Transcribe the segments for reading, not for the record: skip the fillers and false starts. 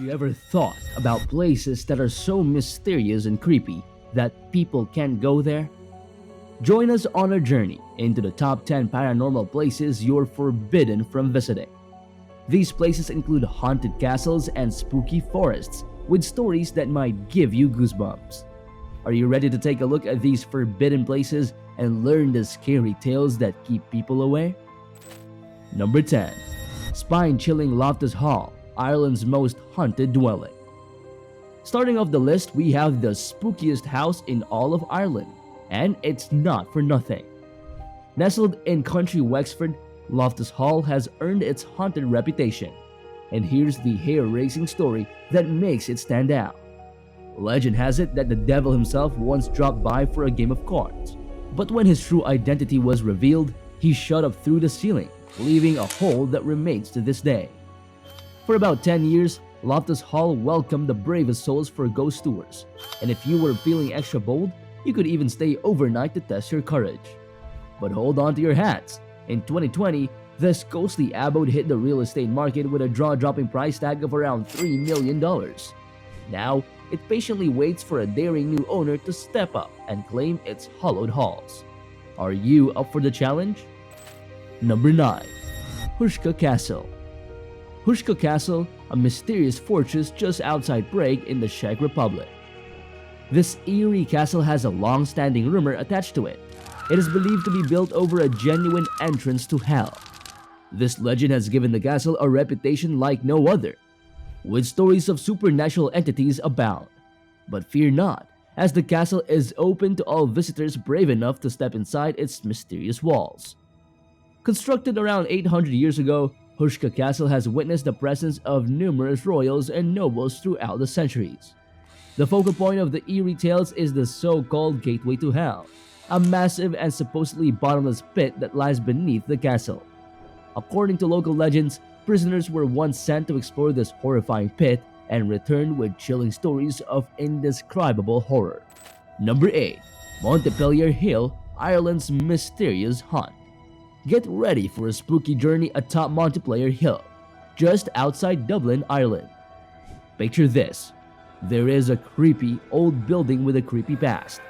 You ever thought about places that are so mysterious and creepy that people can't go there? Join us on our journey into the top 10 paranormal places you're forbidden from visiting. These places include haunted castles and spooky forests with stories that might give you goosebumps. Are you ready to take a look at these forbidden places and learn the scary tales that keep people away? Number 10. Spine-chilling Loftus Hall, Ireland's most haunted dwelling. Starting off the list, we have the spookiest house in all of Ireland, and it's not for nothing. Nestled in country Wexford, Loftus Hall has earned its haunted reputation, and here's the hair-raising story that makes it stand out. Legend has it that the devil himself once dropped by for a game of cards, but when his true identity was revealed, he shot up through the ceiling, leaving a hole that remains to this day. For about 10 years, Loftus Hall welcomed the bravest souls for ghost tours, and if you were feeling extra bold, you could even stay overnight to test your courage. But hold on to your hats. In 2020, this ghostly abode hit the real estate market with a jaw-dropping price tag of around $3 million. Now, it patiently waits for a daring new owner to step up and claim its hallowed halls. Are you up for the challenge? Number 9. Hushka Castle. Hushka Castle, a mysterious fortress just outside Prague in the Czech Republic. This eerie castle has a long-standing rumor attached to it. It is believed to be built over a genuine entrance to hell. This legend has given the castle a reputation like no other, with stories of supernatural entities abound. But fear not, as the castle is open to all visitors brave enough to step inside its mysterious walls. Constructed around 800 years ago, Hushka Castle has witnessed the presence of numerous royals and nobles throughout the centuries. The focal point of the eerie tales is the so-called Gateway to Hell, a massive and supposedly bottomless pit that lies beneath the castle. According to local legends, prisoners were once sent to explore this horrifying pit and returned with chilling stories of indescribable horror. Number 8. Montpelier Hill, Ireland's mysterious haunt. Get ready for a spooky journey atop Montpelier Hill, just outside Dublin, Ireland. Picture this. There is a creepy old building with a creepy past.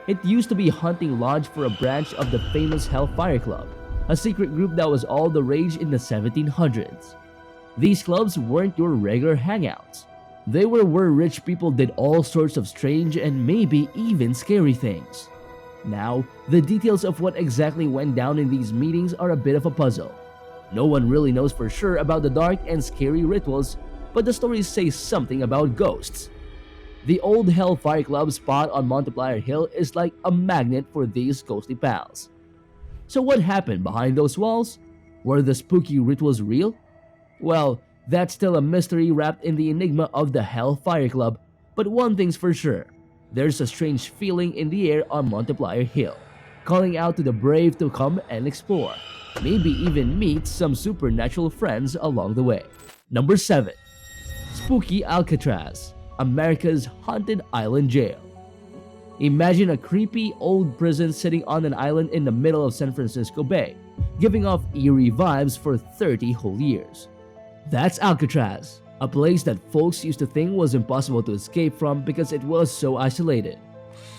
It used to be a hunting lodge for a branch of the famous Hellfire Club, a secret group that was all the rage in the 1700s. These clubs weren't your regular hangouts. They were where rich people did all sorts of strange and maybe even scary things. Now, the details of what exactly went down in these meetings are a bit of a puzzle. No one really knows for sure about the dark and scary rituals, but the stories say something about ghosts. The old Hellfire Club spot on Montpelier Hill is like a magnet for these ghostly pals. So what happened behind those walls? Were the spooky rituals real? Well, that's still a mystery wrapped in the enigma of the Hellfire Club, but one thing's for sure. There's a strange feeling in the air on Montpelier Hill, calling out to the brave to come and explore, maybe even meet some supernatural friends along the way. Number 7. Spooky Alcatraz, America's haunted island jail. Imagine a creepy old prison sitting on an island in the middle of San Francisco Bay, giving off eerie vibes for 30 whole years. That's Alcatraz, a place that folks used to think was impossible to escape from because it was so isolated.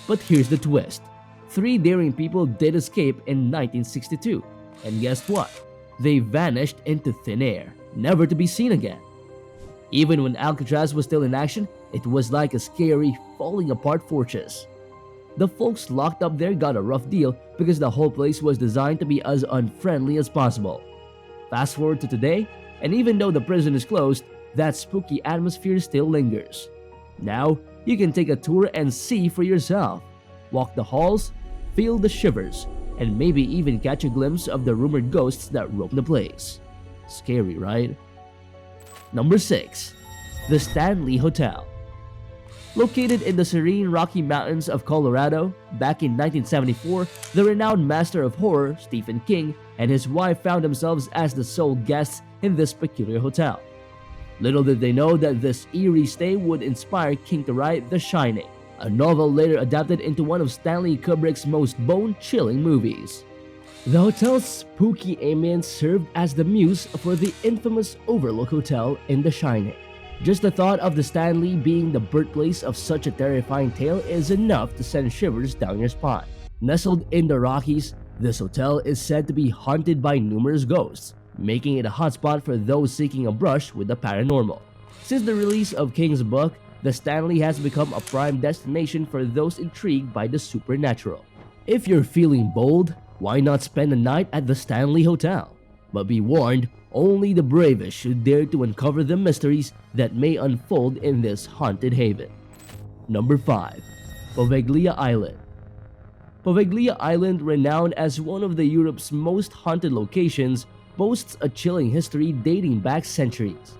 But here's the twist. 3 daring people did escape in 1962, and guess what? They vanished into thin air, never to be seen again. Even when Alcatraz was still in action, it was like a scary, falling apart fortress. The folks locked up there got a rough deal because the whole place was designed to be as unfriendly as possible. Fast forward to today, and even though the prison is closed, that spooky atmosphere still lingers. Now, you can take a tour and see for yourself. Walk the halls, feel the shivers, and maybe even catch a glimpse of the rumored ghosts that roam the place. Scary, right? Number 6. The Stanley Hotel. Located in the serene Rocky Mountains of Colorado, back in 1974, the renowned master of horror, Stephen King, and his wife found themselves as the sole guests in this peculiar hotel. Little did they know that this eerie stay would inspire King to write The Shining, a novel later adapted into one of Stanley Kubrick's most bone-chilling movies. The hotel's spooky ambience served as the muse for the infamous Overlook Hotel in The Shining. Just the thought of the Stanley being the birthplace of such a terrifying tale is enough to send shivers down your spine. Nestled in the Rockies, this hotel is said to be haunted by numerous ghosts, making it a hotspot for those seeking a brush with the paranormal. Since the release of King's book, the Stanley has become a prime destination for those intrigued by the supernatural. If you're feeling bold, why not spend a night at the Stanley Hotel? But be warned, only the bravest should dare to uncover the mysteries that may unfold in this haunted haven. Number 5. Poveglia Island. Poveglia Island, renowned as one of Europe's most haunted locations, boasts a chilling history dating back centuries.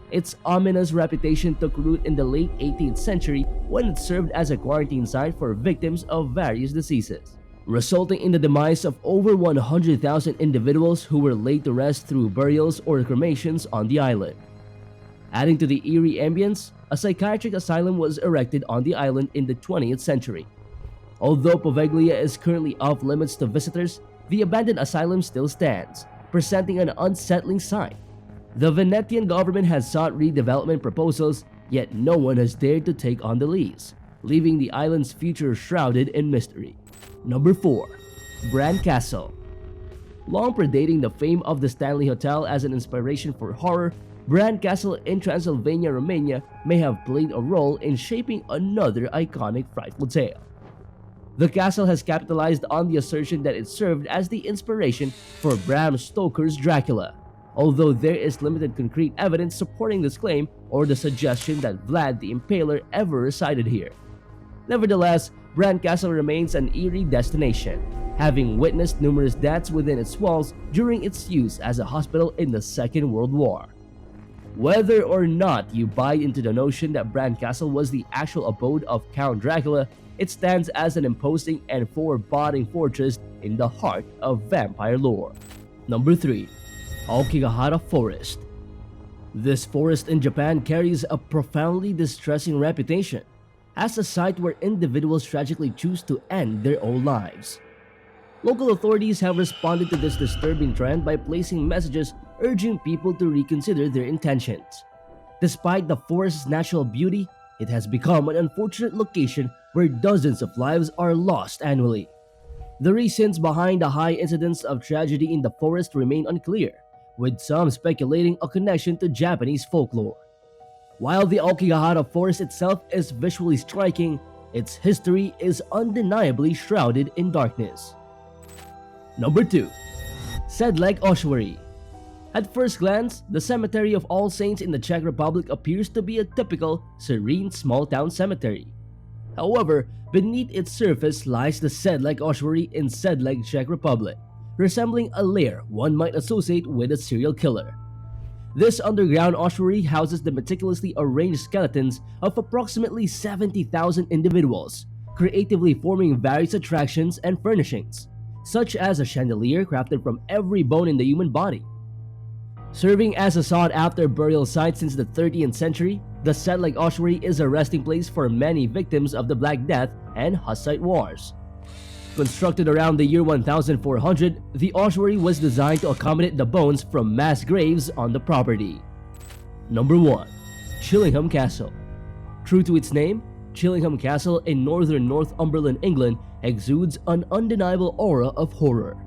Its ominous reputation took root in the late 18th century when it served as a quarantine site for victims of various diseases, resulting in the demise of over 100,000 individuals who were laid to rest through burials or cremations on the island. Adding to the eerie ambience, a psychiatric asylum was erected on the island in the 20th century. Although Poveglia is currently off limits to visitors, the abandoned asylum still stands, presenting an unsettling sight. The Venetian government has sought redevelopment proposals, yet no one has dared to take on the lease, leaving the island's future shrouded in mystery. Number 4. Bran Castle. Long predating the fame of the Stanley Hotel as an inspiration for horror, Bran Castle in Transylvania, Romania may have played a role in shaping another iconic frightful tale. The castle has capitalized on the assertion that it served as the inspiration for Bram Stoker's Dracula, although there is limited concrete evidence supporting this claim or the suggestion that Vlad the Impaler ever resided here. Nevertheless, Bran Castle remains an eerie destination, having witnessed numerous deaths within its walls during its use as a hospital in the Second World War. Whether or not you buy into the notion that Bran Castle was the actual abode of Count Dracula, it stands as an imposing and foreboding fortress in the heart of vampire lore. Number 3. Okahara Forest. This forest in Japan carries a profoundly distressing reputation as a site where individuals tragically choose to end their own lives. Local authorities have responded to this disturbing trend by placing messages urging people to reconsider their intentions. Despite the forest's natural beauty, it has become an unfortunate location where dozens of lives are lost annually. The reasons behind the high incidence of tragedy in the forest remain unclear, with some speculating a connection to Japanese folklore. While the Okahara Forest itself is visually striking, its history is undeniably shrouded in darkness. Number 2. Sedle Oswari. At first glance, the Cemetery of All Saints in the Czech Republic appears to be a typical, serene small-town cemetery. However, beneath its surface lies the Sedle Oswari in Sedle, Czech Republic, resembling a lair one might associate with a serial killer. This underground ossuary houses the meticulously arranged skeletons of approximately 70,000 individuals, creatively forming various attractions and furnishings, such as a chandelier crafted from every bone in the human body. Serving as a sought-after burial site since the 13th century, the Sedle Oswari is a resting place for many victims of the Black Death and Hussite Wars. Constructed around the year 1400, the ossuary was designed to accommodate the bones from mass graves on the property. Number 1. Chillingham Castle. True to its name, Chillingham Castle in northern Northumberland, England exudes an undeniable aura of horror.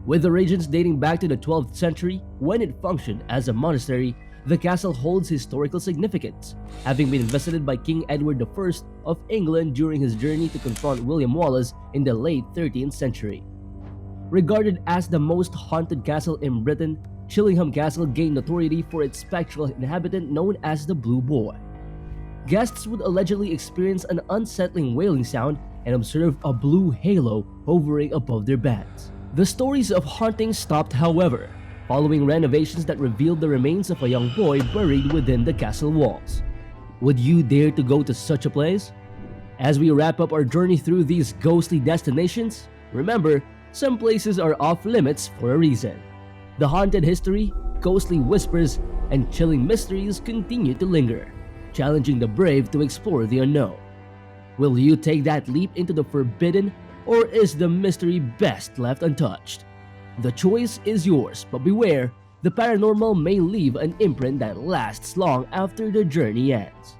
With origins dating back to the 12th century, when it functioned as a monastery, the castle holds historical significance, having been visited by King Edward I of England during his journey to confront William Wallace in the late 13th century. Regarded as the most haunted castle in Britain, Chillingham Castle gained notoriety for its spectral inhabitant known as the Blue Boy. Guests would allegedly experience an unsettling wailing sound and observe a blue halo hovering above their beds. The stories of haunting stopped, however, following renovations that revealed the remains of a young boy buried within the castle walls. Would you dare to go to such a place? As we wrap up our journey through these ghostly destinations, remember, some places are off limits for a reason. The haunted history, ghostly whispers, and chilling mysteries continue to linger, challenging the brave to explore the unknown. Will you take that leap into the forbidden, or is the mystery best left untouched? The choice is yours, but beware, The paranormal may leave an imprint that lasts long after the journey ends.